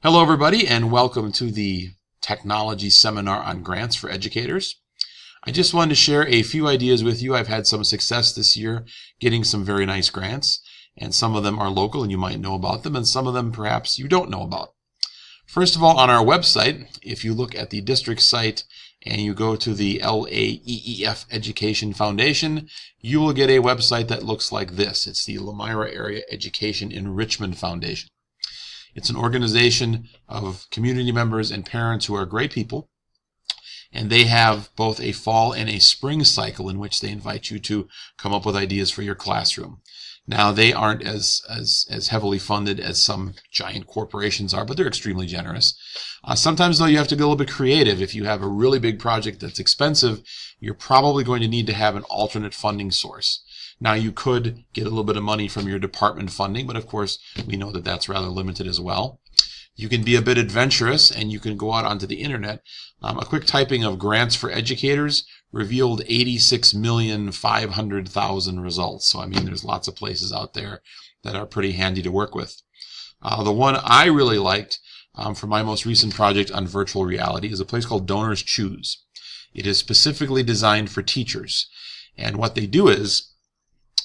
Hello, everybody, and welcome to the Technology Seminar on Grants for Educators. I just wanted to share a few ideas with you. I've had some success this year getting some very nice grants, and some of them are local and you might know about them, and some of them perhaps you don't know about. First of all, on our website, if you look at the district site and you go to the LAEEF Education Foundation, you will get a website that looks like this. It's the Lomira Area Education Enrichment Foundation. It's an organization of community members and parents who are great people, and they have both a fall and a spring cycle in which they invite you to come up with ideas for your classroom. Now, they aren't as heavily funded as some giant corporations are, but they're extremely generous. Sometimes, though, you have to be a little bit creative. If you have a really big project that's expensive, you're probably going to need to have an alternate funding source. Now, you could get a little bit of money from your department funding, but of course, we know that that's rather limited as well. You can be a bit adventurous, and you can go out onto the internet. A quick typing of grants for educators revealed 86,500,000 results. So, I mean, there's lots of places out there that are pretty handy to work with. The one I really liked for my most recent project on virtual reality is a place called Donors Choose. It is specifically designed for teachers. And what they do is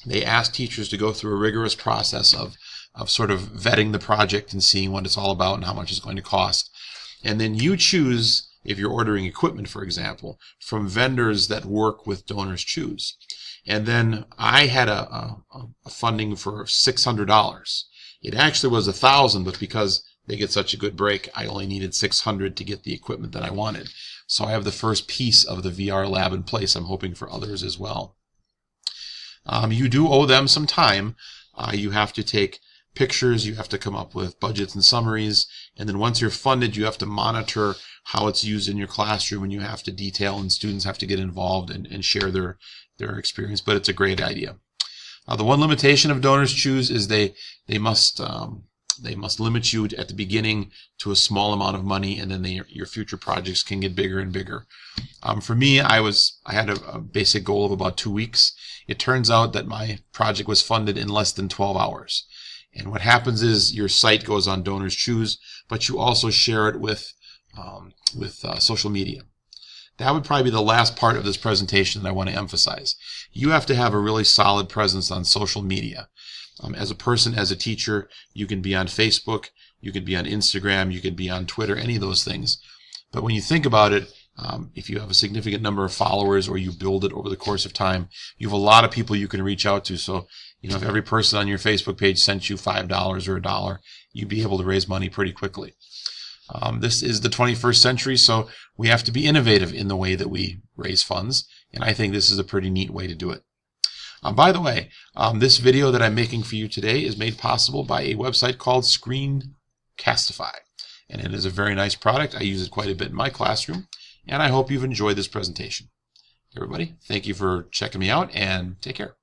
they ask teachers to go through a rigorous process of sort of vetting the project and seeing what it's all about and how much it's going to cost. And then you choose, if you're ordering equipment, for example, from vendors that work with Donors Choose. And then I had a funding for $600. It actually was $1,000, but because they get such a good break, I only needed $600 to get the equipment that I wanted. So I have the first piece of the VR lab in place. I'm hoping for others as well. You do owe them some time. You have to take pictures, you have to come up with budgets and summaries, and then once you're funded, you have to monitor how it's used in your classroom, and you have to detail, and students have to get involved and share their experience, but it's a great idea. The one limitation of Donors Choose is they must limit you at the beginning to a small amount of money, and then your future projects can get bigger and bigger. For me, I had a basic goal of about 2 weeks. It turns out that my project was funded in less than 12 hours. And what happens is your site goes on Donors Choose, but you also share it with social media. That would probably be the last part of this presentation that I want to emphasize. You have to have a really solid presence on social media. As a person, as a teacher, you can be on Facebook, you can be on Instagram, you can be on Twitter, any of those things. But when you think about it, if you have a significant number of followers or you build it over the course of time, you have a lot of people you can reach out to. So, if every person on your Facebook page sent you $5 or $1, you'd be able to raise money pretty quickly. This is the 21st century, so we have to be innovative in the way that we raise funds, and I think this is a pretty neat way to do it. By the way, this video that I'm making for you today is made possible by a website called Screencastify, and it is a very nice product. I use it quite a bit in my classroom, and I hope you've enjoyed this presentation. Everybody, thank you for checking me out, and take care.